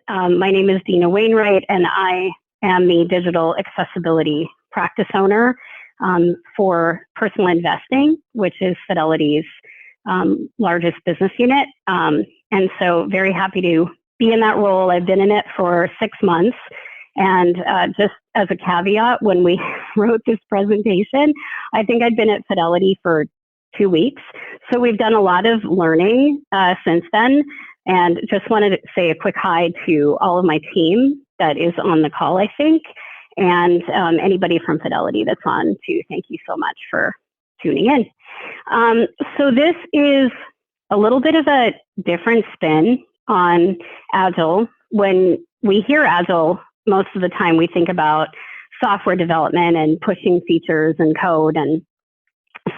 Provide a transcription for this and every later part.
My name is Dena Wainwright, and I am the digital accessibility practice owner for personal investing, which is Fidelity's largest business unit. And so very happy to be in that role. I've been in it for 6 months. And just as a caveat, when we wrote this presentation, I think I'd been at Fidelity for 2 weeks. So we've done a lot of learning since then. And just wanted to say a quick hi to all of my team that is on the call, I think, and anybody from Fidelity that's on too. Thank you so much for tuning in. So this is a little bit of a different spin on Agile. When we hear Agile, most of the time we think about software development and pushing features and code. And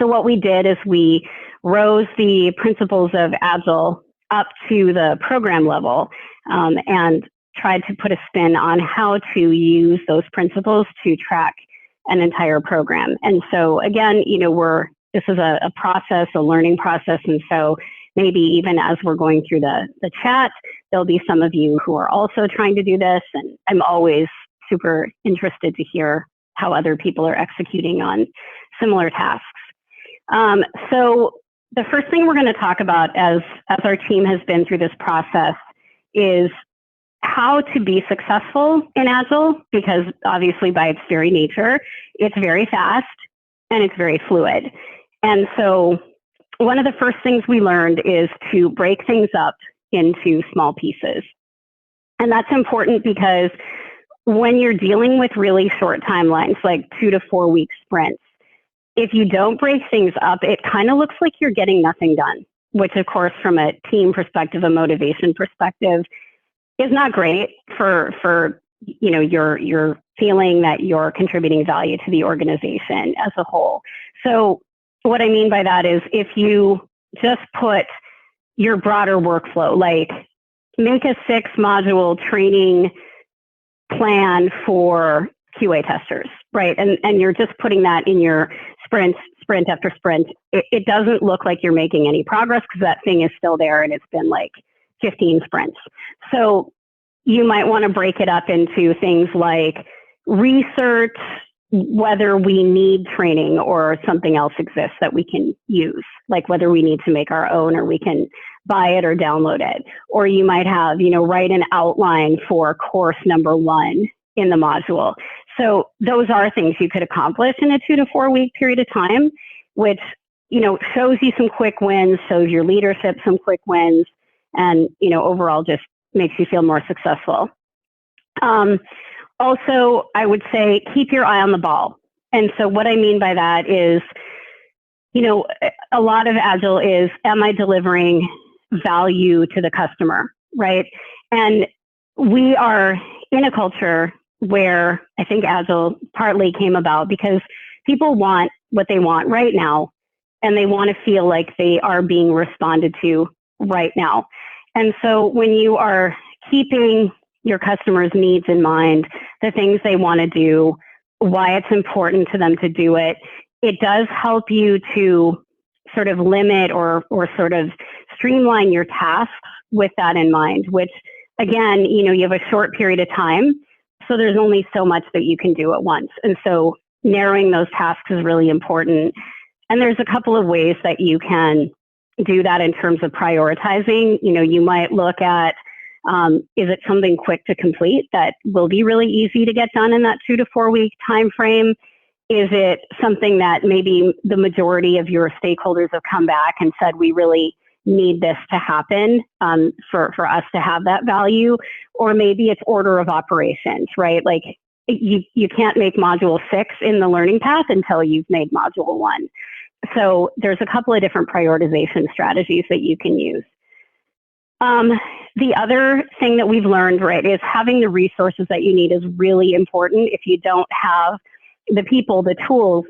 so what we did is we rose the principles of Agile up to the program level and tried to put a spin on how to use those principles to track an entire program. And so again, this is a process, a learning process. And so maybe even as we're going through the chat, there'll be some of you who are also trying to do this. And I'm always super interested to hear how other people are executing on similar tasks. So the first thing we're going to talk about as our team has been through this process is how to be successful in Agile, because obviously by its very nature, it's very fast and it's very fluid. And so one of the first things we learned is to break things up into small pieces. And that's important because when you're dealing with really short timelines, like 2 to 4 week sprints, if you don't break things up, it kind of looks like you're getting nothing done, which of course, from a team perspective, a motivation perspective, is not great for your feeling that you're contributing value to the organization as a whole. So what I mean by that is if you just put your broader workflow, like make a 6-module training plan for QA testers, right? And you're just putting that in your sprint after sprint. It doesn't look like you're making any progress because that thing is still there and it's been like 15 sprints. So you might want to break it up into things like research whether we need training or something else exists that we can use, like whether we need to make our own or we can buy it or download it. Or you might have, write an outline for course number 1 in the module. So those are things you could accomplish in a 2 to 4 week period of time, which, shows you some quick wins, shows your leadership some quick wins, and, overall just makes you feel more successful. Also, I would say keep your eye on the ball. And so what I mean by that is, a lot of Agile is, am I delivering value to the customer, right? And we are in a culture where I think Agile partly came about because people want what they want right now, and they want to feel like they are being responded to right now. And so when you are keeping your customers' needs in mind, the things they want to do, why it's important to them to do it, it does help you to sort of limit or sort of streamline your tasks with that in mind, which again, you have a short period of time, so there's only so much that you can do at once. And so narrowing those tasks is really important. And there's a couple of ways that you can do that in terms of prioritizing. You might look at, is it something quick to complete that will be really easy to get done in that 2 to 4 week time frame? Is it something that maybe the majority of your stakeholders have come back and said, we really need this to happen for us to have that value? Or maybe it's order of operations, right? Like you can't make module 6 in the learning path until you've made module 1. So there's a couple of different prioritization strategies that you can use. The other thing that we've learned, right, is having the resources that you need is really important. If you don't have the people, the tools,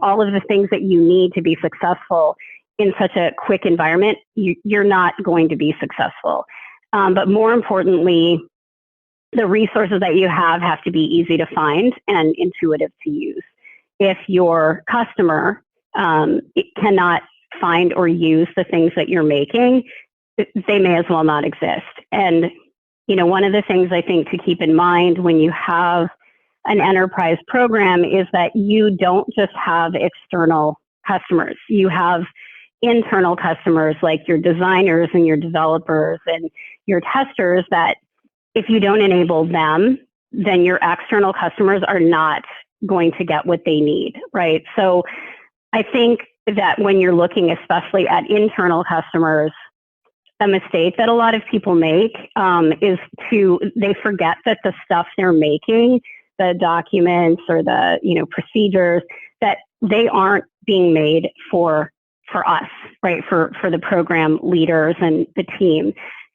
all of the things that you need to be successful in such a quick environment, you're not going to be successful. But more importantly, the resources that you have to be easy to find and intuitive to use. If your customer cannot find or use the things that you're making, they may as well not exist. And one of the things I think to keep in mind when you have an enterprise program is that you don't just have external customers. You have internal customers like your designers and your developers and your testers that if you don't enable them, then your external customers are not going to get what they need, right? So I think that when you're looking especially at internal customers, a mistake that a lot of people make is they forget that the stuff they're making, the documents or the procedures, that they aren't being made for us, right? For the program leaders and the team.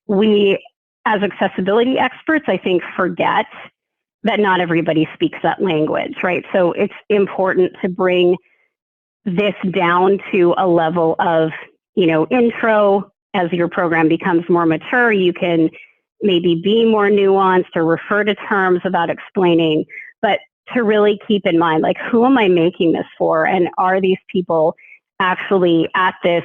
We, as accessibility experts, I think forget that not everybody speaks that language, right? So it's important to bring this down to a level of, intro. As your program becomes more mature, you can maybe be more nuanced or refer to terms about explaining, but to really keep in mind, like, who am I making this for? And are these people actually at this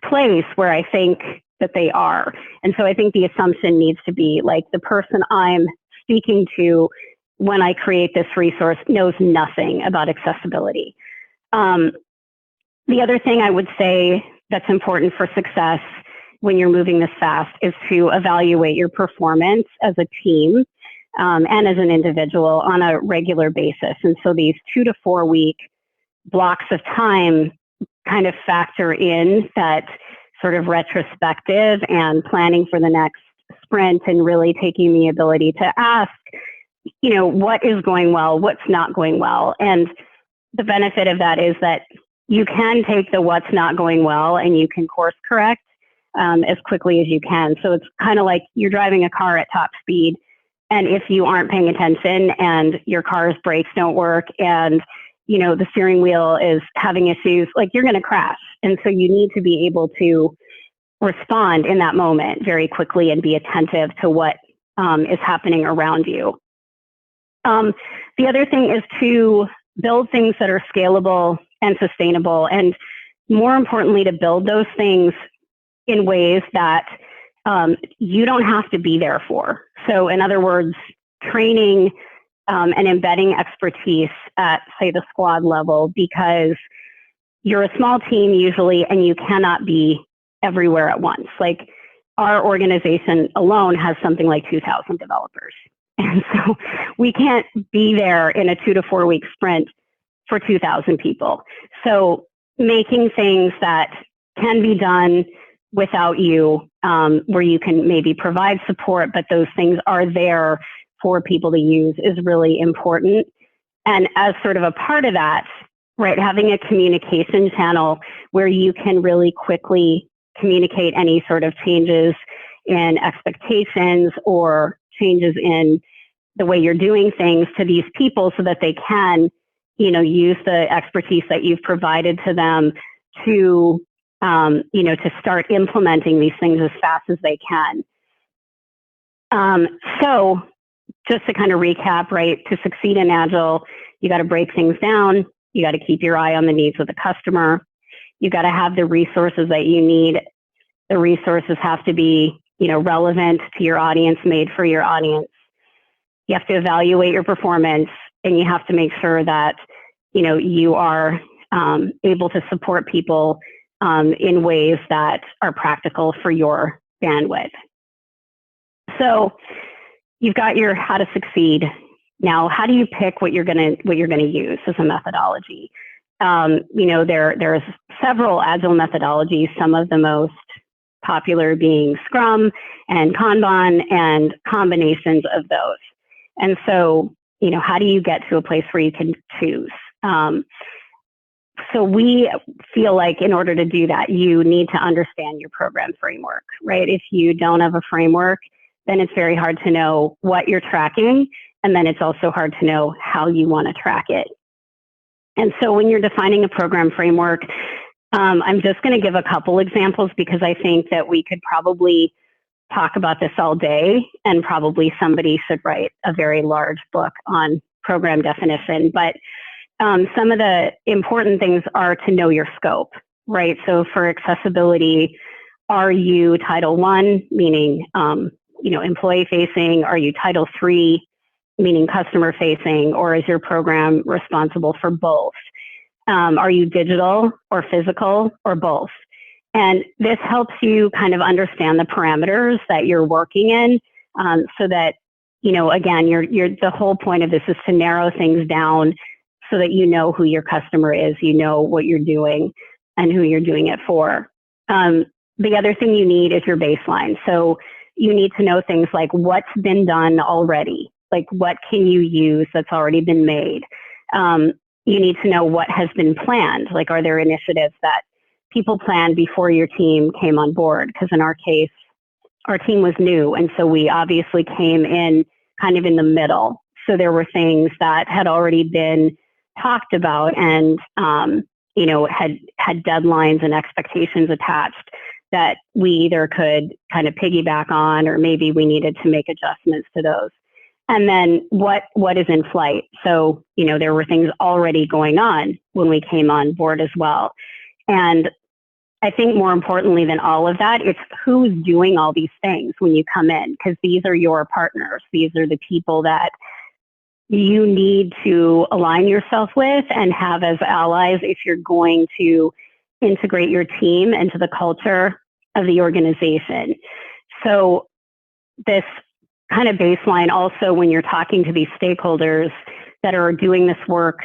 place where I think that they are? And so I think the assumption needs to be like the person I'm speaking to when I create this resource knows nothing about accessibility. The other thing I would say that's important for success when you're moving this fast is to evaluate your performance as a team and as an individual on a regular basis. And so these 2 to 4 week blocks of time kind of factor in that sort of retrospective and planning for the next sprint, and really taking the ability to ask, what is going well, what's not going well. And the benefit of that is that you can take the what's not going well and you can course correct as quickly as you can. So it's kind of like you're driving a car at top speed, and if you aren't paying attention and your car's brakes don't work and the steering wheel is having issues, like, you're going to crash. And so you need to be able to respond in that moment very quickly and be attentive to what is happening around you. The other thing is to build things that are scalable and sustainable, and more importantly, to build those things in ways that you don't have to be there for. So in other words, training and embedding expertise at, say, the squad level, because you're a small team usually and you cannot be everywhere at once. Like, our organization alone has something like 2,000 developers. And so we can't be there in a 2 to 4 week sprint for 2,000 people. So making things that can be done without you, where you can maybe provide support, but those things are there for people to use, is really important. And as sort of a part of that, right, having a communication channel where you can really quickly communicate any sort of changes in expectations or changes in the way you're doing things to these people so that they can, use the expertise that you've provided to them to, to start implementing these things as fast as they can. So just to kind of recap, right, to succeed in Agile, you got to break things down. You got to keep your eye on the needs of the customer. You got to have the resources that you need. The resources have to be, relevant to your audience, made for your audience. You have to evaluate your performance, and you have to make sure that, you are able to support people in ways that are practical for your bandwidth. So you've got your how to succeed. Now, how do you pick what you're gonna use as a methodology? There's several Agile methodologies, some of the most popular being Scrum and Kanban and combinations of those. And so, how do you get to a place where you can choose? So we feel like in order to do that, you need to understand your program framework, right? If you don't have a framework, then it's very hard to know what you're tracking. And then it's also hard to know how you want to track it. And so when you're defining a program framework, I'm just going to give a couple examples because I think that we could probably talk about this all day, and probably somebody should write a very large book on program definition. But some of the important things are to know your scope, right? So for accessibility, are you Title I, meaning employee facing? Are you Title III, meaning customer facing, or is your program responsible for both? Are you digital or physical or both? And this helps you kind of understand the parameters that you're working in, so that, again, the whole point of this is to narrow things down so that you know who your customer is, you know what you're doing and who you're doing it for. The other thing you need is your baseline. So you need to know things like what's been done already, like what can you use that's already been made. You need to know what has been planned, like are there initiatives that people planned before your team came on board? Because in our case, our team was new, and so we obviously came in kind of in the middle. So there were things that had already been talked about and had deadlines and expectations attached that we either could kind of piggyback on, or maybe we needed to make adjustments to those. And then what is in flight? So, there were things already going on when we came on board as well. And I think more importantly than all of that, it's who's doing all these things when you come in, because these are your partners. These are the people that you need to align yourself with and have as allies if you're going to integrate your team into the culture of the organization. So this kind of baseline also, when you're talking to these stakeholders that are doing this work,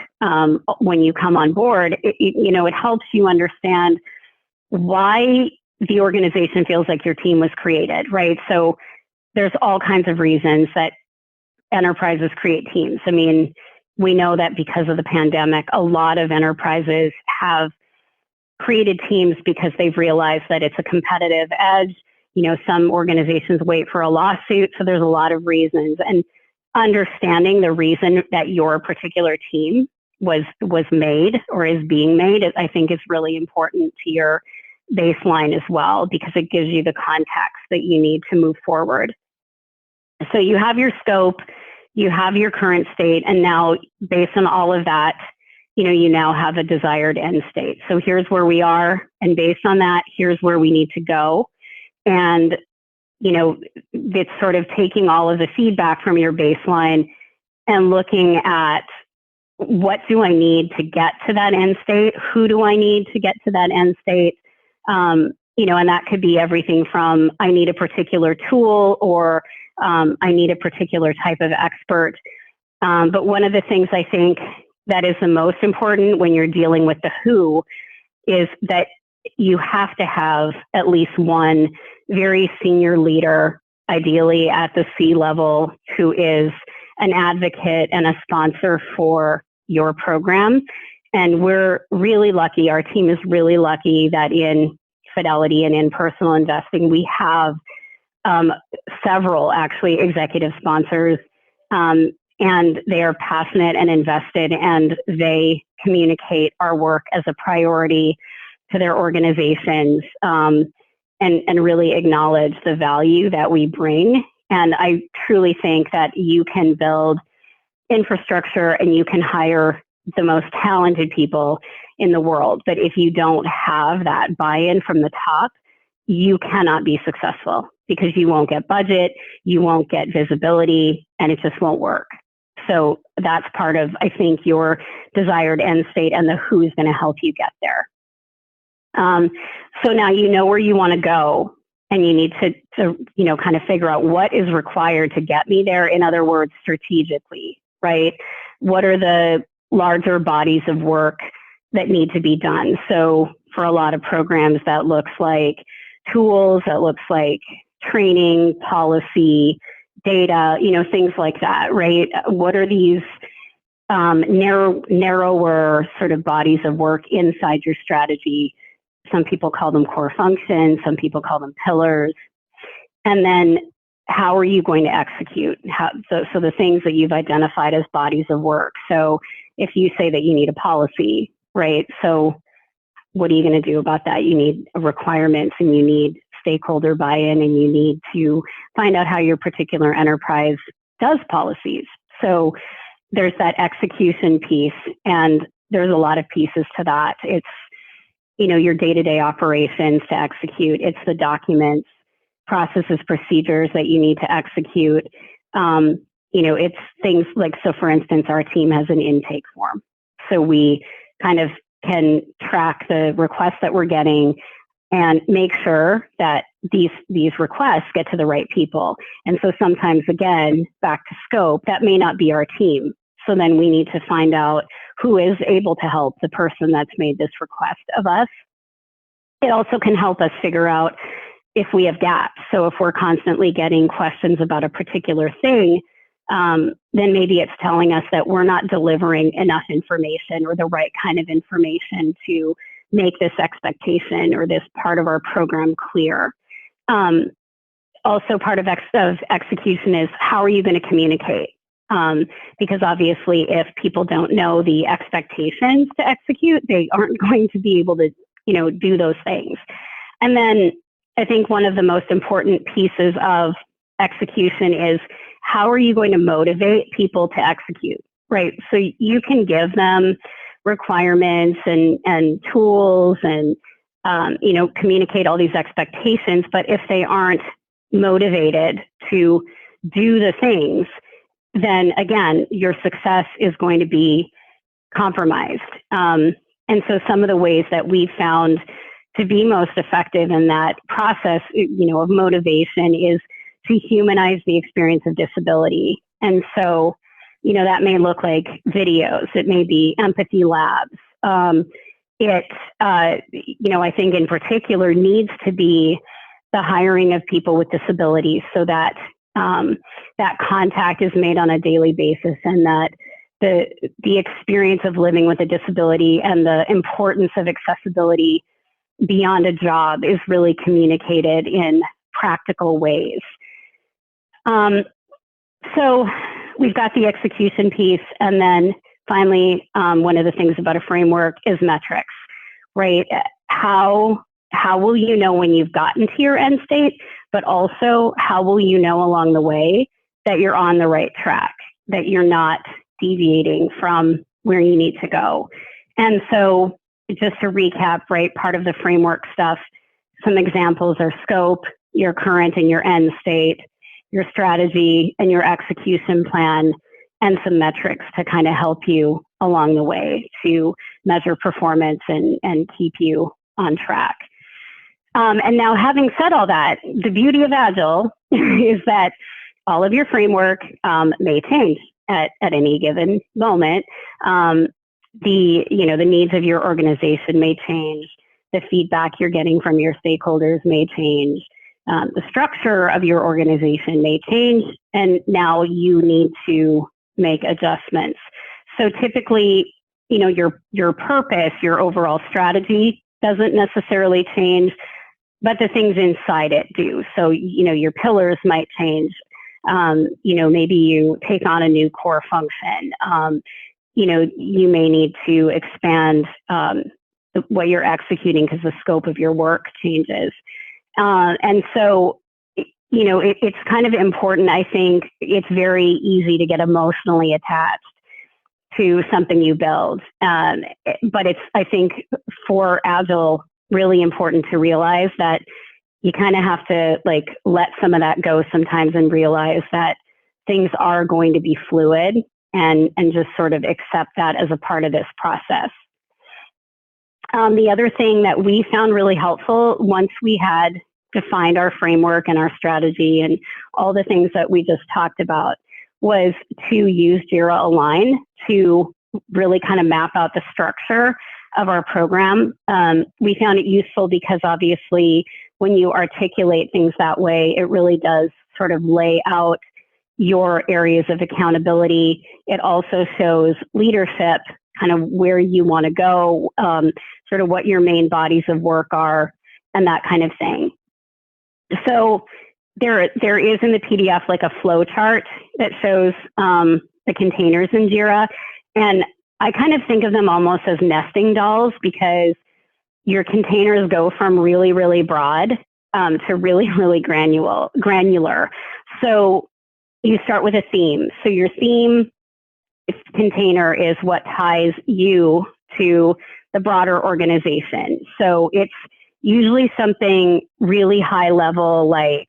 when you come on board, it helps you understand why the organization feels like your team was created, right? So there's all kinds of reasons that enterprises create teams. I mean, we know that because of the pandemic, a lot of enterprises have created teams because they've realized that it's a competitive edge. Some organizations wait for a lawsuit, so there's a lot of reasons. And understanding the reason that your particular team was made or is being made, I think is really important to your baseline as well, because it gives you the context that you need to move forward. So you have your scope, you have your current state, and now based on all of that, you now have a desired end state. So here's where we are, and based on that, here's where we need to go. And, it's sort of taking all of the feedback from your baseline and looking at what do I need to get to that end state? Who do I need to get to that end state? And that could be everything from I need a particular tool, or I need a particular type of expert. But one of the things I think that is the most important when you're dealing with the who is that you have to have at least one very senior leader, ideally at the C level, who is an advocate and a sponsor for your program. And we're really lucky, our team is really lucky that in Fidelity and in personal investing, we have several actually executive sponsors, and they are passionate and invested, and they communicate our work as a priority to their organizations, and really acknowledge the value that we bring. And I truly think that you can build infrastructure and you can hire the most talented people in the world. But if you don't have that buy-in from the top, you cannot be successful, because you won't get budget, you won't get visibility, and it just won't work. So that's part of, I think, your desired end state and the who's going to help you get there. So now you know where you want to go, and you need to kind of figure out what is required to get me there. In other words, strategically, right? What are the larger bodies of work that need to be done? So for a lot of programs, that looks like tools, that looks like training, policy, data, things like that, right? What are these narrower sort of bodies of work inside your strategy? Some people call them core functions, some people call them pillars. And then how are you going to execute? So the things that you've identified as bodies of work. So if you say that you need a policy, right? So what are you going to do about that? You need requirements, and you need stakeholder buy-in, and you need to find out how your particular enterprise does policies. So there's that execution piece, and there's a lot of pieces to that. It's, your day-to-day operations to execute. It's the documents, processes, procedures that you need to execute. It's things like, so for instance, our team has an intake form. So we kind of can track the requests that we're getting and make sure that these requests get to the right people. And so sometimes, again, back to scope, that may not be our team. So then we need to find out who is able to help the person that's made this request of us. It also can help us figure out if we have gaps. So if we're constantly getting questions about a particular thing, then maybe it's telling us that we're not delivering enough information or the right kind of information to make this expectation or this part of our program clear. Also, part of execution is, how are you going to communicate? Because obviously, if people don't know the expectations to execute, they aren't going to be able to, do those things. And then I think one of the most important pieces of execution is, how are you going to motivate people to execute, right? So you can give them requirements and tools and, communicate all these expectations, but if they aren't motivated to do the things, then again, your success is going to be compromised. And so some of the ways that we found to be most effective in that process, of motivation, is to humanize the experience of disability. And so, that may look like videos. It may be empathy labs. I think in particular needs to be the hiring of people with disabilities, so that that contact is made on a daily basis, and that the experience of living with a disability and the importance of accessibility beyond a job is really communicated in practical ways. So we've got the execution piece, and then finally, one of the things about a framework is metrics, right? How will you know when you've gotten to your end state, but also how will you know along the way that you're on the right track, that you're not deviating from where you need to go? And so just to recap, right, part of the framework stuff, some examples are scope, your current and your end state, your strategy and your execution plan, and some metrics to kind of help you along the way to measure performance and keep you on track. And now, having said all that, the beauty of Agile is that all of your framework may change at any given moment. The needs of your organization may change. The feedback you're getting from your stakeholders may change. The structure of your organization may change, and now you need to make adjustments. So typically, your purpose, your overall strategy doesn't necessarily change, but the things inside it do. So, your pillars might change. Maybe you take on a new core function. You may need to expand what you're executing because the scope of your work changes. And so, it's kind of important. I think it's very easy to get emotionally attached to something you build. But it's, I think, for Agile, really important to realize that you kind of have to let some of that go sometimes and realize that things are going to be fluid, and just sort of accept that as a part of this process. The other thing that we found really helpful, once we had defined our framework and our strategy and all the things that we just talked about, was to use Jira Align to really kind of map out the structure of our program. We found it useful because obviously when you articulate things that way, it really does sort of lay out your areas of accountability. It also shows leadership, kind of where you want to go, sort of what your main bodies of work are, and that kind of thing. So there is in the PDF like a flow chart that shows the containers in Jira. And I kind of think of them almost as nesting dolls, because your containers go from really, really broad to really, really granular. So you start with a theme. So your theme container is what ties you to the broader organization. So it's usually something really high level, like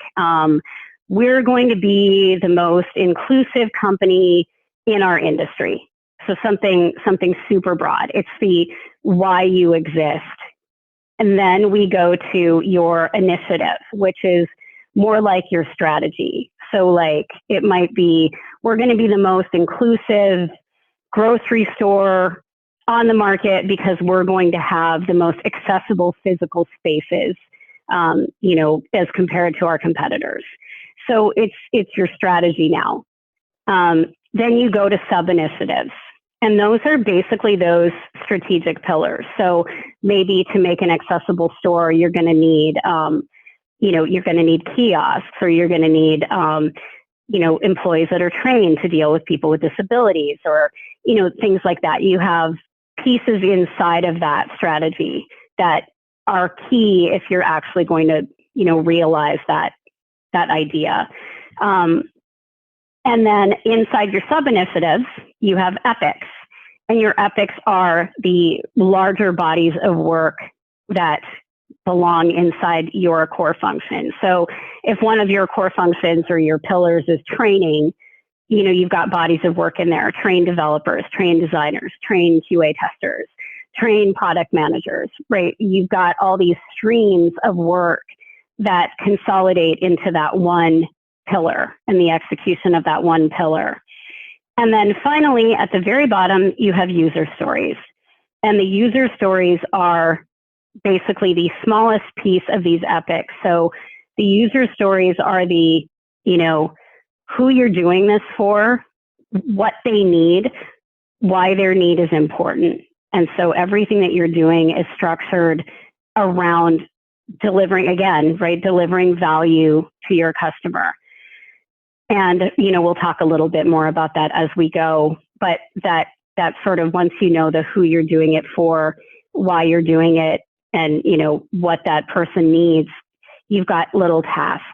we're going to be the most inclusive company in our industry. So something super broad. It's the why you exist. And then we go to your initiative, which is more like your strategy. So like it might be, we're going to be the most inclusive grocery store on the market because we're going to have the most accessible physical spaces, as compared to our competitors. So it's your strategy now. Then you go to sub-initiatives. And those are basically those strategic pillars. So maybe to make an accessible store, you're going to need, you're going to need kiosks, or you're going to need, employees that are trained to deal with people with disabilities, or, things like that. You have pieces inside of that strategy that are key if you're actually going to, realize that idea. And then inside your sub-initiatives, you have epics. And your epics are the larger bodies of work that belong inside your core function. So if one of your core functions or your pillars is training, you've got bodies of work in there: trained developers, trained designers, trained QA testers, trained product managers, right? You've got all these streams of work that consolidate into that one pillar and the execution of that one pillar. And then finally, at the very bottom, you have user stories. And the user stories are basically the smallest piece of these epics. So the user stories are the, who you're doing this for, what they need, why their need is important. And so everything that you're doing is structured around delivering value to your customer. And, we'll talk a little bit more about that as we go, but that sort of, once you know the who you're doing it for, why you're doing it, and, what that person needs, you've got little tasks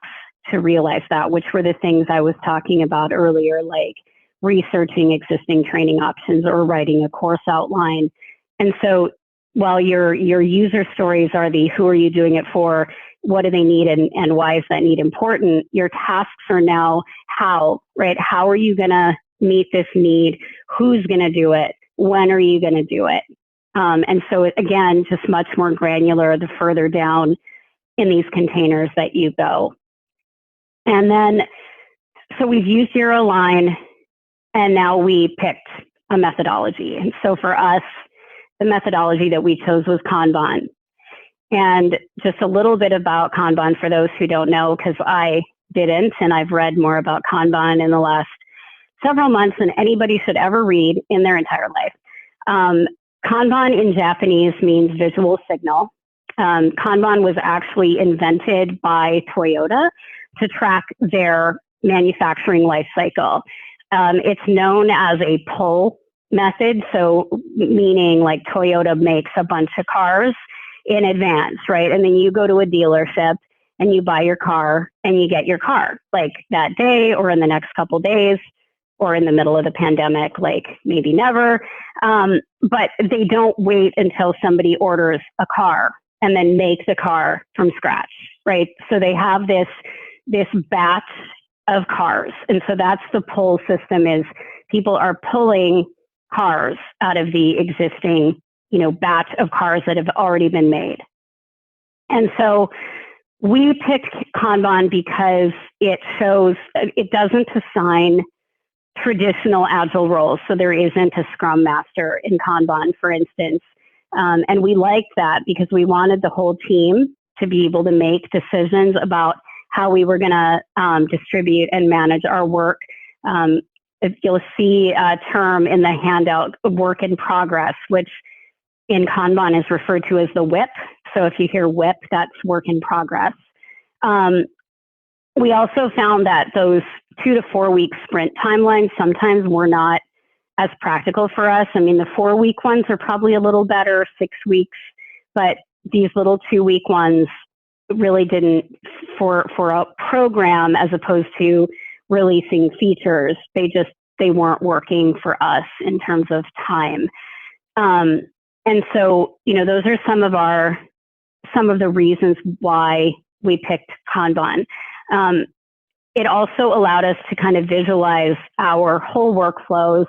to realize that, which were the things I was talking about earlier, like researching existing training options or writing a course outline. And so while your user stories are the who are you doing it for, what do they need, and why is that need important, your tasks are now how, right? How are you going to meet this need? Who's going to do it? When are you going to do it? And so again, just much more granular the further down in these containers that you go. And then, so we've used Jira Align, and now we picked a methodology. And so for us, the methodology that we chose was Kanban. And just a little bit about Kanban for those who don't know, because I didn't, and I've read more about Kanban in the last several months than anybody should ever read in their entire life. Kanban in Japanese means visual signal. Kanban was actually invented by Toyota to track their manufacturing life cycle. It's known as a pull method, so meaning like Toyota makes a bunch of cars in advance, right? And then you go to a dealership and you buy your car and you get your car like that day or in the next couple days or in the middle of the pandemic, like maybe never. But they don't wait until somebody orders a car and then make the car from scratch, right? So they have this batch of cars. And so that's the pull system, is people are pulling cars out of the existing, batch of cars that have already been made. And so we picked Kanban because it doesn't assign traditional Agile roles. So there isn't a Scrum Master in Kanban, for instance. And we liked that because we wanted the whole team to be able to make decisions about how we were going to distribute and manage our work. You'll see a term in the handout, work in progress, which in Kanban is referred to as the WIP. So if you hear WIP, that's work in progress. We also found that those 2 to 4 week sprint timelines sometimes were not as practical for us. I mean, the 4 week ones are probably a little better, 6 weeks, but these little 2 week ones really didn't, for a program as opposed to releasing features, they weren't working for us in terms of time. And so, those are some of our some of the reasons why we picked Kanban. It also allowed us to kind of visualize our whole workflows,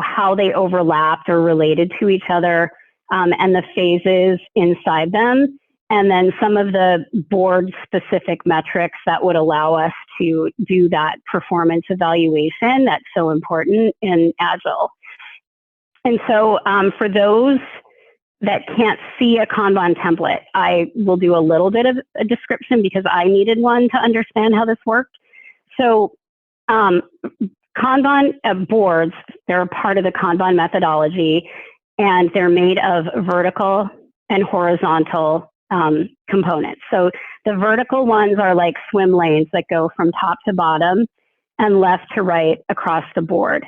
how they overlapped or related to each other, and the phases inside them, and then some of the board-specific metrics that would allow us to do that performance evaluation that's so important in Agile. And so for those that can't see a Kanban template, I will do a little bit of a description because I needed one to understand how this worked. So Kanban boards, they're a part of the Kanban methodology, and they're made of vertical and horizontal components. So the vertical ones are like swim lanes that go from top to bottom and left to right across the board.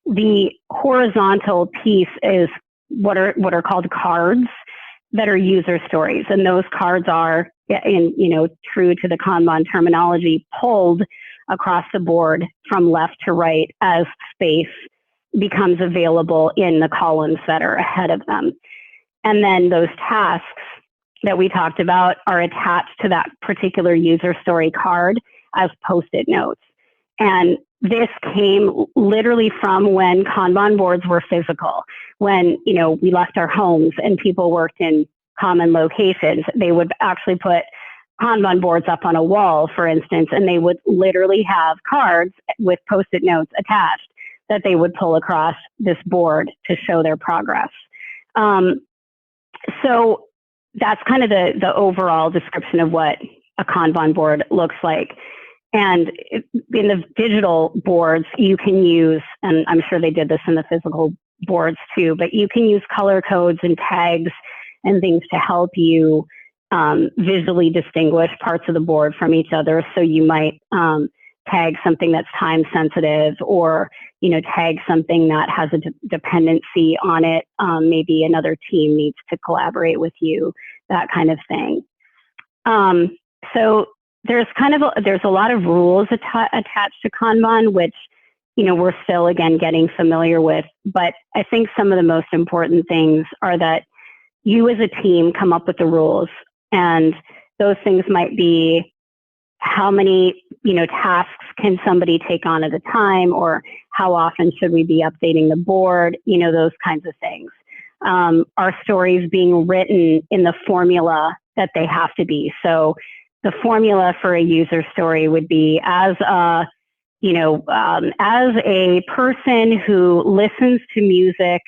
The horizontal piece is what are called cards that are user stories, and those cards are, true to the Kanban terminology, pulled across the board from left to right as space becomes available in the columns that are ahead of them. And then those tasks that we talked about are attached to that particular user story card as Post-it notes. And this came literally from when Kanban boards were physical. When, we left our homes and people worked in common locations, they would actually put Kanban boards up on a wall, for instance, and they would literally have cards with Post-it notes attached that they would pull across this board to show their progress. So that's kind of the overall description of what a Kanban board looks like. And in the digital boards, you can use, and I'm sure they did this in the physical boards too, but you can use color codes and tags and things to help you visually distinguish parts of the board from each other. So you might tag something that's time sensitive, or tag something that has a dependency on it. Maybe another team needs to collaborate with you, that kind of thing. So there's a lot of rules attached to Kanban, which we're still again getting familiar with. But I think some of the most important things are that you as a team come up with the rules, and those things might be how many tasks can somebody take on at a time, or how often should we be updating the board, those kinds of things. Are stories being written in the formula that they have to be? So the formula for a user story would be, as a person who listens to music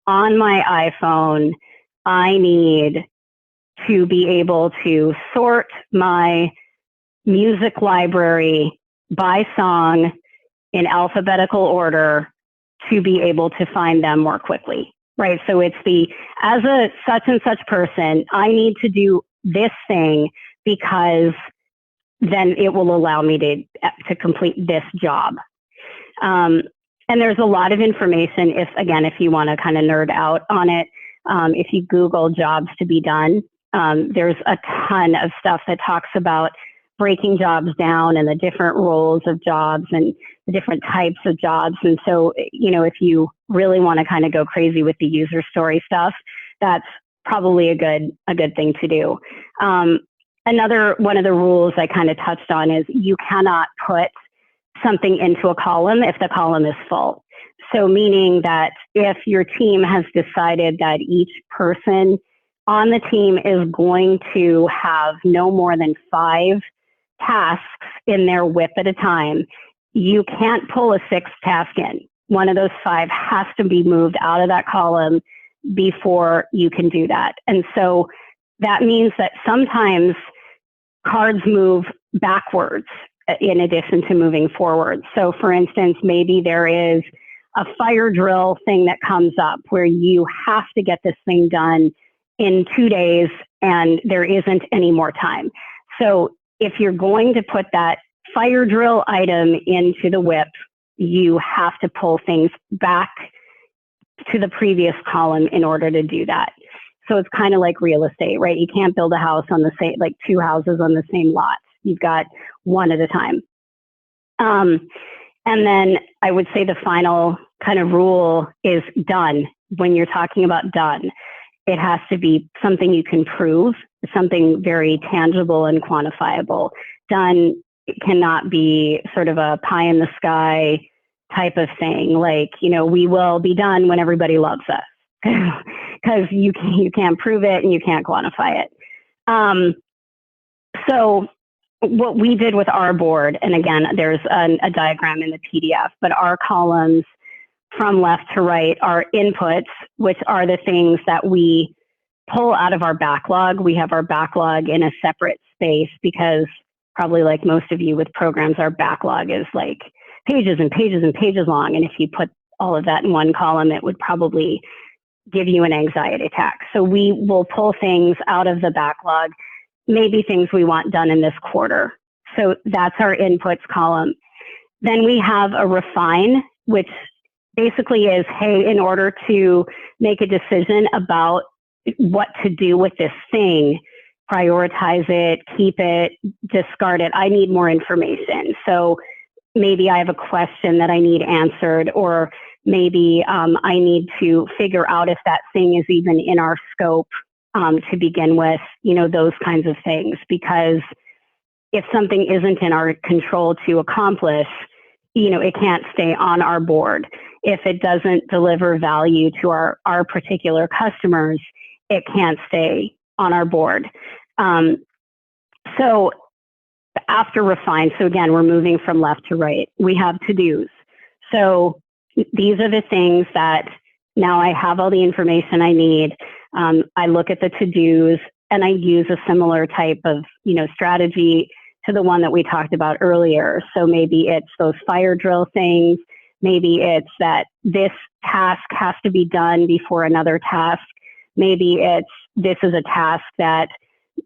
on my iPhone, I need to be able to sort my music library by song in alphabetical order to be able to find them more quickly, right? So it's as a such and such person, I need to do this thing because then it will allow me to complete this job. And there's a lot of information if you want to kind of nerd out on it. If you Google jobs to be done, there's a ton of stuff that talks about breaking jobs down and the different roles of jobs and the different types of jobs. And so, if you really want to kind of go crazy with the user story stuff, that's probably a good thing to do. Another one of the rules I kind of touched on is you cannot put something into a column if the column is full. So meaning that if your team has decided that each person on the team is going to have no more than 5 tasks in their WIP at a time, you can't pull a 6th task in. One of those 5 has to be moved out of that column before you can do that. And so that means that sometimes cards move backwards in addition to moving forward. So for instance, maybe there is a fire drill thing that comes up where you have to get this thing done in 2 days and there isn't any more time. So if you're going to put that fire drill item into the WIP, you have to pull things back to the previous column in order to do that. So it's kind of like real estate, right? You can't build a house on the same, like 2 houses on the same lot. You've got one at a time. And then I would say the final kind of rule is done. When you're talking about done, it has to be something you can prove something very tangible and quantifiable. Done cannot be sort of a pie in the sky type of thing. Like, we will be done when everybody loves us, because you can't prove it and you can't quantify it. So what we did with our board, and again, there's a diagram in the PDF, but our columns from left to right are inputs, which are the things that we pull out of our backlog. We have our backlog in a separate space because, probably like most of you with programs, our backlog is like pages and pages and pages long. And if you put all of that in one column, it would probably give you an anxiety attack. So we will pull things out of the backlog, maybe things we want done in this quarter. So that's our inputs column. Then we have a refine, which basically is, hey, in order to make a decision about what to do with this thing, prioritize it, keep it, discard it, I need more information. So maybe I have a question that I need answered, or maybe I need to figure out if that thing is even in our scope to begin with, those kinds of things. Because if something isn't in our control to accomplish, it can't stay on our board. If it doesn't deliver value to our particular customers, it can't stay on our board. So after refine, so again, we're moving from left to right, we have to-dos. So these are the things that now I have all the information I need. I look at the to-dos and I use a similar type of, strategy to the one that we talked about earlier. So maybe it's those fire drill things. Maybe it's that this task has to be done before another task. Maybe it's, this is a task that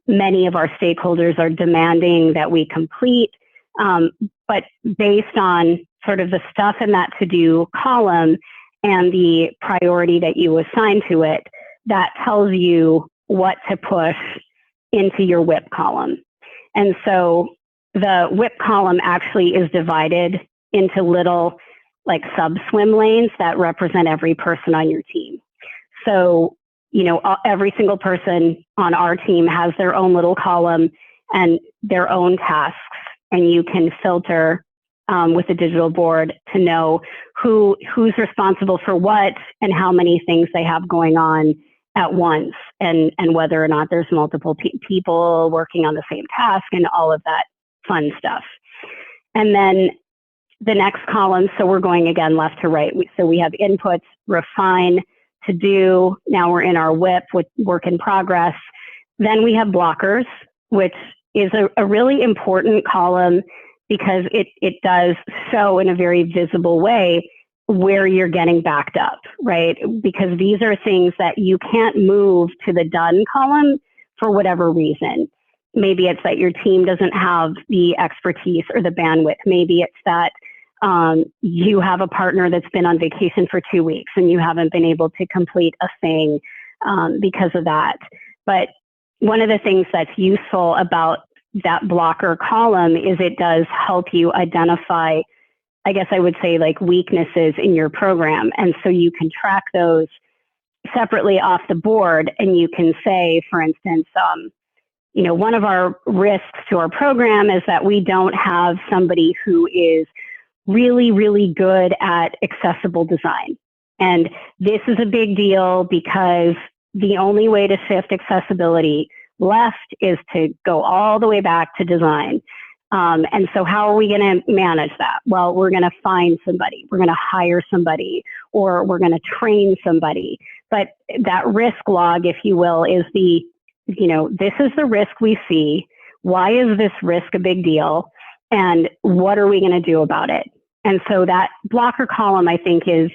many of our stakeholders are demanding that we complete. But based on sort of the stuff in that to-do column and the priority that you assign to it, that tells you what to push into your WIP column. And so the WIP column actually is divided into little like sub-swim lanes that represent every person on your team. So, every single person on our team has their own little column and their own tasks, and you can filter with a digital board to know who's responsible for what and how many things they have going on at once, and whether or not there's multiple people working on the same task and all of that fun stuff. And then the next column, so we're going again left to right. So we have inputs, refine, to do. Now we're in our WIP with work in progress. Then we have blockers, which is a really important column because it does show in a very visible way where you're getting backed up, right? Because these are things that you can't move to the done column for whatever reason. Maybe it's that your team doesn't have the expertise or the bandwidth. Maybe it's that you have a partner that's been on vacation for 2 weeks and you haven't been able to complete a thing because of that. But one of the things that's useful about that blocker column is it does help you identify, I guess I would say, like weaknesses in your program. And so you can track those separately off the board, and you can say, for instance, one of our risks to our program is that we don't have somebody who is really, really good at accessible design. And this is a big deal because the only way to shift accessibility left is to go all the way back to design. And so how are we going to manage that? Well, we're going to find somebody, we're going to hire somebody, or we're going to train somebody. But that risk log, if you will, is the, this is the risk we see. Why is this risk a big deal? And what are we going to do about it? And so that blocker column, I think, is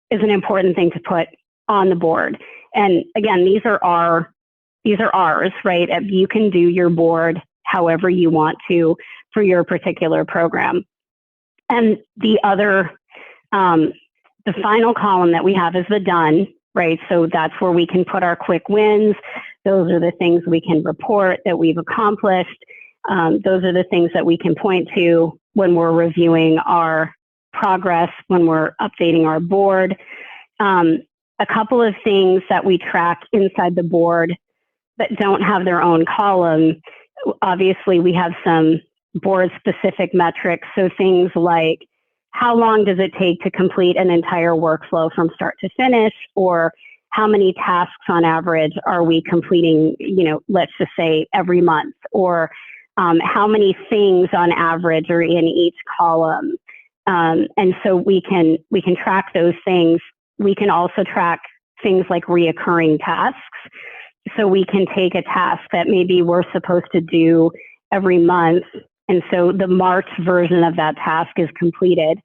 an important thing to put on the board. And again, these are ours, right? You can do your board however you want to for your particular program. And the other, the final column that we have is the done, right? So that's where we can put our quick wins. Those are the things we can report that we've accomplished. Those are the things that we can point to when we're reviewing our progress, when we're updating our board. A couple of things that we track inside the board that don't have their own column, obviously we have some board specific metrics. So things like how long does it take to complete an entire workflow from start to finish, or how many tasks on average are we completing, let's just say every month, or how many things on average are in each column. And so we can track those things. We can also track things like reoccurring tasks. So we can take a task that maybe we're supposed to do every month, and so the March version of that task is completed.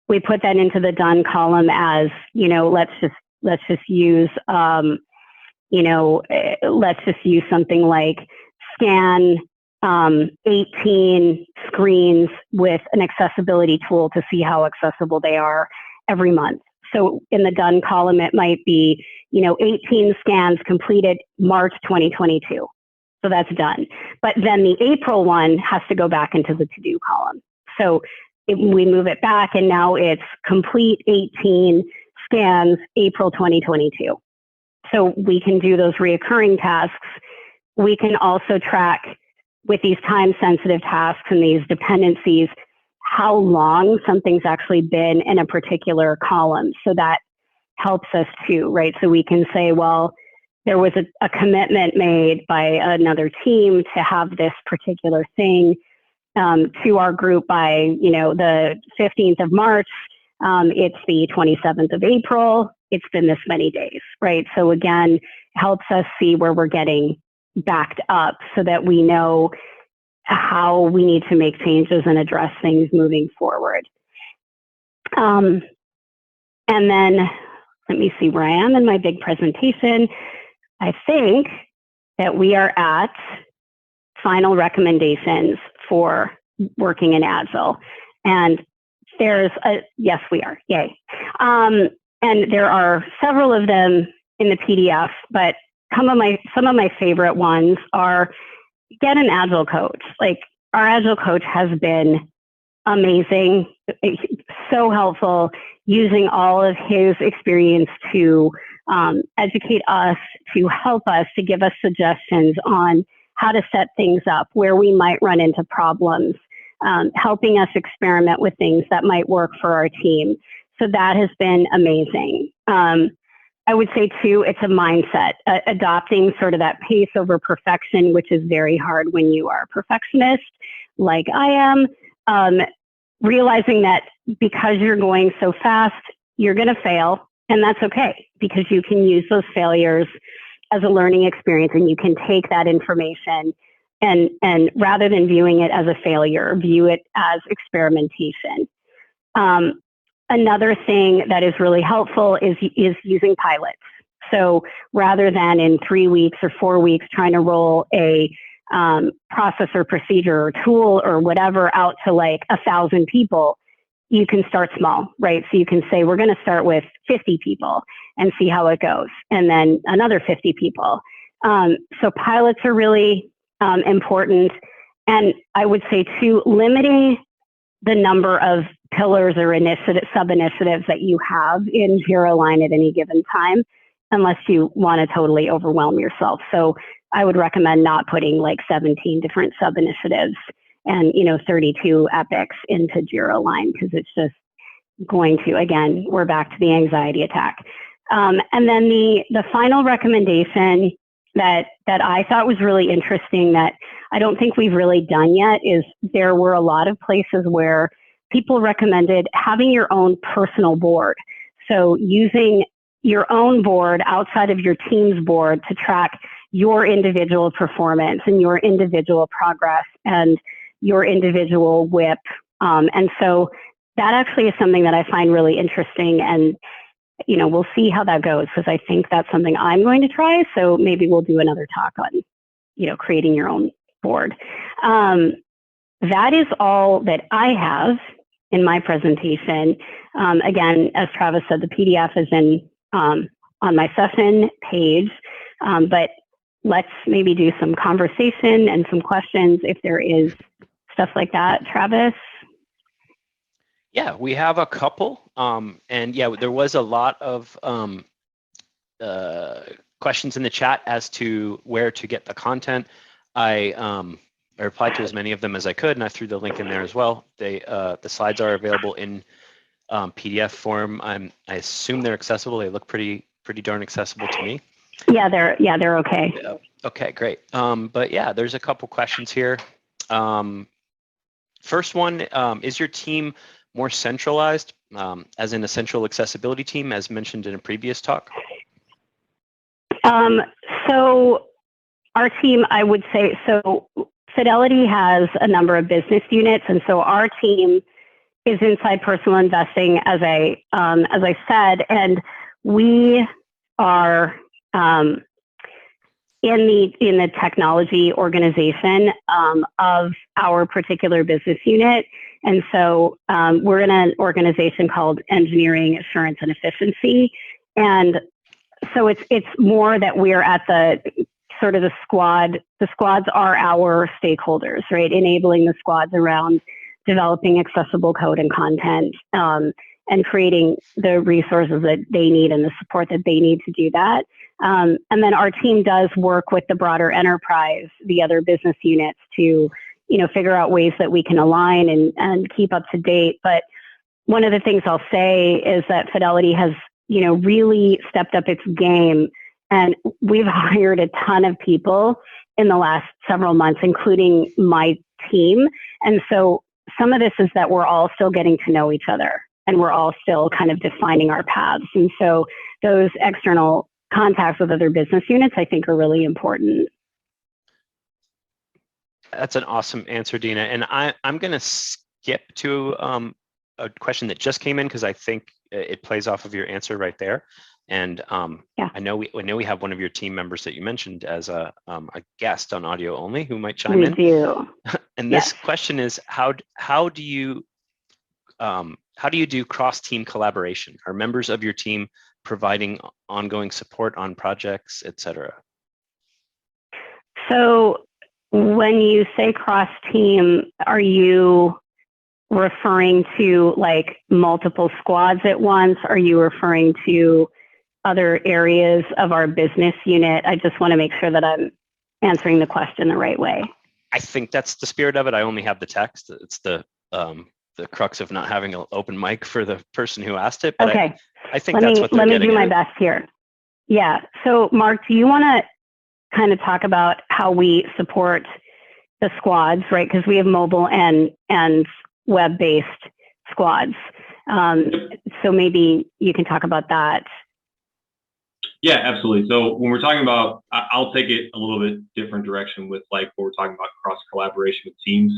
We put that into the done column as, let's just use something like scan 18 screens with an accessibility tool to see how accessible they are every month. So in the done column, it might be, 18 scans completed March 2022. So that's done. But then the April one has to go back into the to-do column. So we move it back, and now it's complete 18 scans April 2022. So we can do those reoccurring tasks. We can also track with these time-sensitive tasks and these dependencies how long something's actually been in a particular column. So that helps us too, right? So we can say, well, there was a commitment made by another team to have this particular thing to our group by, the 15th of March. It's the 27th of April. It's been this many days, right? So again, helps us see where we're getting backed up so that we know how we need to make changes and address things moving forward. And then let me see where I am in my big presentation. I think that we are at final recommendations for working in Agile. And yes, we are, yay. And there are several of them in the PDF, but some of my favorite ones are get an Agile coach. Like, our Agile coach has been amazing, so helpful, using all of his experience to educate us, to help us, to give us suggestions on how to set things up, where we might run into problems, helping us experiment with things that might work for our team. So that has been amazing. I would say too, it's a mindset, adopting sort of that pace over perfection, which is very hard when you are a perfectionist, like I am, realizing that because you're going so fast, you're going to fail, and that's okay, because you can use those failures as a learning experience, and you can take that information and rather than viewing it as a failure, view it as experimentation. Another thing that is really helpful is using pilots. So rather than in 3 weeks or 4 weeks trying to roll a process or procedure or tool or whatever out to like 1,000 people, you can start small, right? So you can say, we're going to start with 50 people and see how it goes, and then another 50 people. So pilots are really important. And I would say too, limiting the number of pillars or sub-initiatives that you have in Jira line at any given time, unless you want to totally overwhelm yourself. So I would recommend not putting like 17 different sub-initiatives and 32 epics into Jira line, because it's just going to, again, we're back to the anxiety attack. And then the final recommendation that I thought was really interesting that I don't think we've really done yet is there were a lot of places where people recommended having your own personal board. So using your own board outside of your team's board to track your individual performance and your individual progress and your individual WIP. And so that actually is something that I find really interesting, and we'll see how that goes, because I think that's something I'm going to try. So maybe we'll do another talk on, creating your own board. That is all that I have in my presentation. Again, as Travis said, the PDF is on my session page, but let's maybe do some conversation and some questions if there is stuff like that. Travis? Yeah, we have a couple, and yeah, there was a lot of questions in the chat as to where to get the content. I replied to as many of them as I could, and I threw the link in there as well. The slides are available in PDF form. I assume they're accessible. They look pretty darn accessible to me. Yeah, they're okay. Yeah. Okay, great. But yeah, there's a couple questions here. First one, is your team more centralized, as in a central accessibility team, as mentioned in a previous talk? So our team, I would say, so Fidelity has a number of business units, and so our team is inside personal investing, as I said, and we are in the technology organization of our particular business unit. And so we're in an organization called Engineering, Assurance, and Efficiency. And so it's more that we're at the sort of the squad. The squads are our stakeholders, right? Enabling the squads around developing accessible code and content, and creating the resources that they need and the support that they need to do that. And then our team does work with the broader enterprise, the other business units, to figure out ways that we can align and keep up to date. But one of the things I'll say is that Fidelity has really stepped up its game, and we've hired a ton of people in the last several months, including my team. And so some of this is that we're all still getting to know each other, and we're all still kind of defining our paths. And so those external contacts with other business units, I think, are really important. That's an awesome answer, Dena. And I'm going to skip to a question that just came in, because I think it plays off of your answer right there. And yeah. I know we have one of your team members that you mentioned as a guest on audio only who might chime in. We do. And this question is, how do you do cross-team collaboration? Are members of your team providing ongoing support on projects, etc.? So when you say cross-team, are you referring to like multiple squads at once? Are you referring to other areas of our business unit? I just want to make sure that I'm answering the question the right way. I think that's the spirit of it. I only have the text. It's the crux of not having an open mic for the person who asked it. But okay. I think that's what they're getting at. Let me do my best here. Yeah. So Mark, do you want to kind of talk about how we support the squads, right? Because we have mobile and web-based squads. So maybe you can talk about that. Yeah, absolutely. So when we're talking about, I'll take it a little bit different direction with like what we're talking about cross collaboration with teams.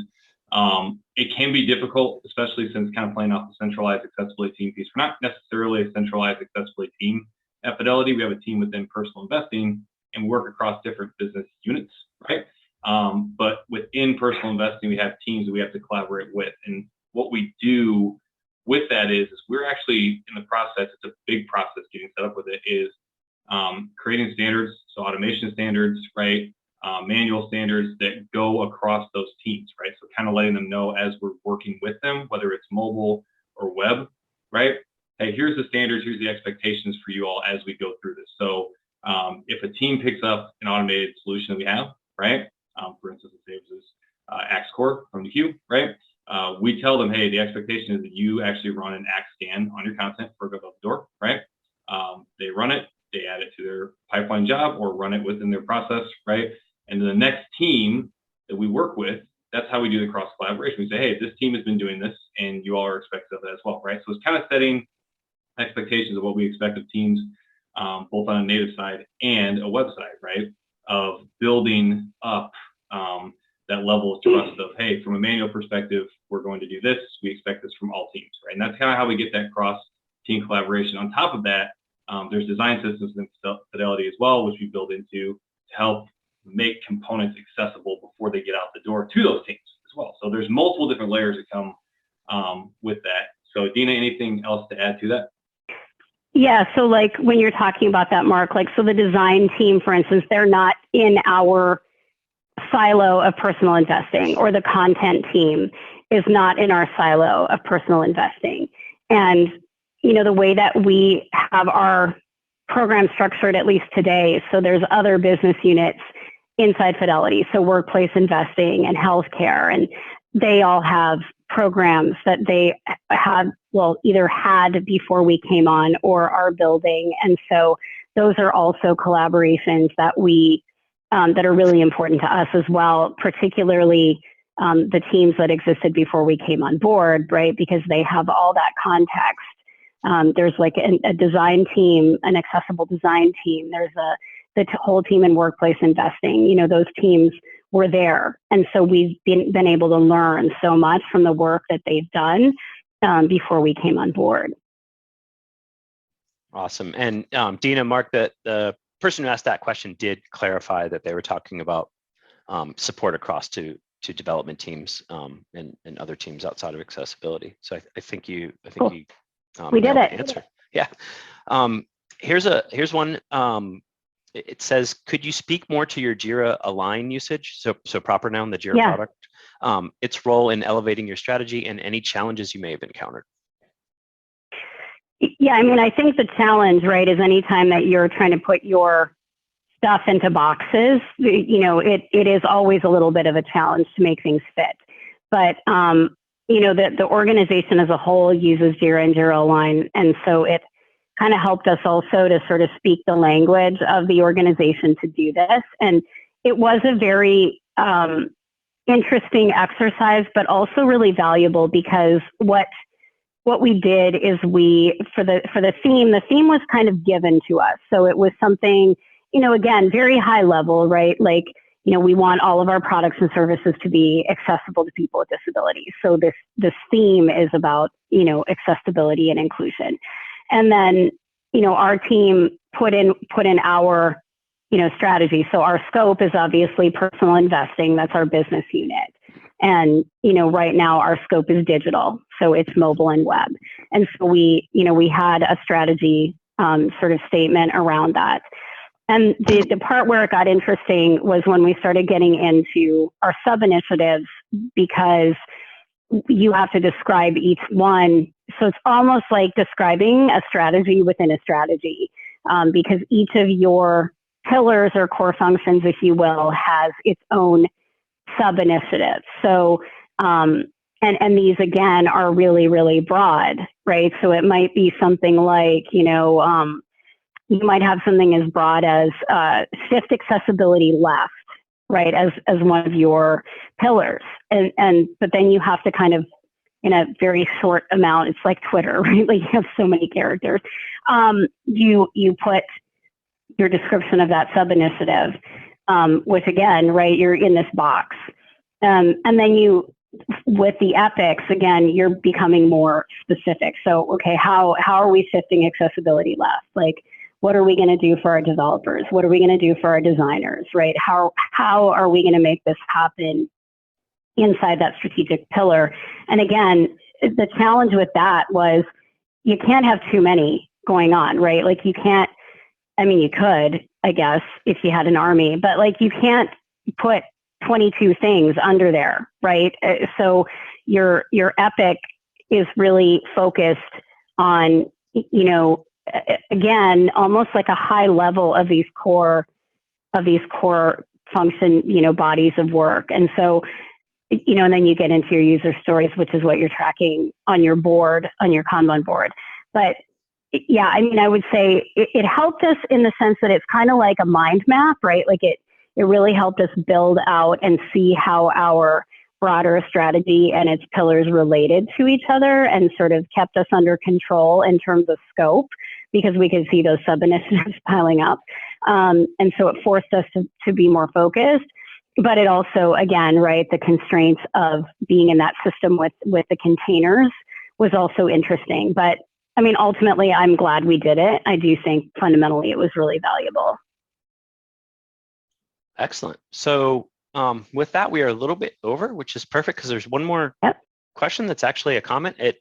It can be difficult, especially since kind of playing off the centralized accessibility team piece. We're not necessarily a centralized accessibility team at Fidelity. We have a team within personal investing and work across different business units, right? But within personal investing, we have teams that we have to collaborate with. And what we do with that is we're actually in the process, it's a big process getting set up with it, is creating standards, so automation standards, right? Manual standards that go across those teams, right? So kind of letting them know as we're working with them, whether it's mobile or web, right? Hey, here's the standards, here's the expectations for you all as we go through this. So if a team picks up an automated solution that we have, right? For instance, it saves us AxeCore from the queue, right? We tell them, hey, the expectation is that you actually run an Axe scan on your content for go out the door, right? They run it, they add it to their pipeline job or run it within their process, right? And then the next team that we work with, that's how we do the cross collaboration. We say, hey, this team has been doing this and you all are expected of that as well, right? So it's kind of setting expectations of what we expect of teams, both on a native side and a website, right? Of building up that level of trust of, hey, from a manual perspective, we're going to do this. We expect this from all teams, right? And that's kind of how we get that cross team collaboration. On top of that, there's design systems in Fidelity as well, which we build into to help make components accessible before they get out the door to those teams as well. So there's multiple different layers that come with that. So Dena, anything else to add to that? Yeah, so like when you're talking about that, Mark, like so the design team, for instance, they're not in our silo of personal investing, or the content team is not in our silo of personal investing. And, you know, the way that we have our program structured, at least today. So there's other business units inside Fidelity. So workplace investing and healthcare, and they all have programs that they have, well, either had before we came on or are building. And so those are also collaborations that we, that are really important to us as well, particularly the teams that existed before we came on board, right? Because they have all that context. There's like a design team, an accessible design team. There's the whole team in workplace investing. You know, those teams were there. And so we've been able to learn so much from the work that they've done before we came on board. Awesome. And Dena, Mark, the person who asked that question did clarify that they were talking about support across to development teams and other teams outside of accessibility. So I think you, Cool. We did it. Answer. Yeah. Here's one. It says, could you speak more to your Jira Align usage? So proper noun, the Jira product, its role in elevating your strategy and any challenges you may have encountered. Yeah, I mean, I think the challenge, right, is anytime that you're trying to put your stuff into boxes, you know, it is always a little bit of a challenge to make things fit. But, you know, the organization as a whole uses Jira and Jira Align, and so it kind of helped us also to sort of speak the language of the organization to do this. And it was a very interesting exercise, but also really valuable, because what we did is for the theme was kind of given to us. So it was something, you know, again, very high level, right? Like, you know, we want all of our products and services to be accessible to people with disabilities. So this theme is about, you know, accessibility and inclusion. And then, you know, our team put in our, you know, strategy. So our scope is obviously personal investing. That's our business unit. And, you know, right now our scope is digital. So it's mobile and web. And so we had a strategy sort of statement around that. And the part where it got interesting was when we started getting into our sub-initiatives, because you have to describe each one. So it's almost like describing a strategy within a strategy, because each of your pillars or core functions, if you will, has its own sub-initiative. So, and these again are really, really broad, right? So it might be something like, you know, you might have something as broad as shift accessibility left, right, as one of your pillars. But then you have to kind of, in a very short amount, it's like Twitter, right? Like you have so many characters. You put your description of that sub-initiative, which again, right, you're in this box. And then with the epics, again, you're becoming more specific. So, okay, how are we shifting accessibility left? Like, what are we going to do for our developers? What are we going to do for our designers, right? How are we going to make this happen inside that strategic pillar? And again, the challenge with that was you can't have too many going on, right? Like you can't, I mean, you could, I guess, if you had an army, but like you can't put 22 things under there, right? So your epic is really focused on, you know, again, almost like a high level of these core function, you know, bodies of work. And so, you know, and then you get into your user stories, which is what you're tracking on your board, on your Kanban board. But yeah, I mean, I would say it helped us in the sense that it's kind of like a mind map, right? Like it really helped us build out and see how our broader strategy and its pillars related to each other, and sort of kept us under control in terms of scope, because we could see those sub-initiatives piling up. And so it forced us to be more focused, but it also, again, right, the constraints of being in that system with the containers was also interesting. But I mean, ultimately, I'm glad we did it. I do think fundamentally it was really valuable. Excellent. So with that, we are a little bit over, which is perfect, because there's one more question that's actually a comment. It's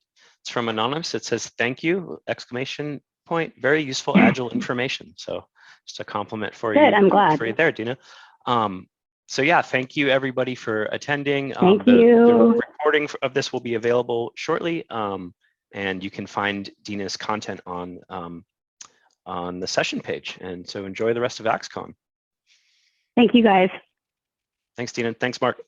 from Anonymous. It says, "Thank you, ! Very useful Agile information." So just a compliment for you. Good, I'm glad. For you there, Dena. So yeah, thank you everybody for attending. Thank you. The recording of this will be available shortly. And you can find Dena's content on on the session page. And so enjoy the rest of AxCon. Thank you, guys. Thanks, Dena. Thanks, Mark.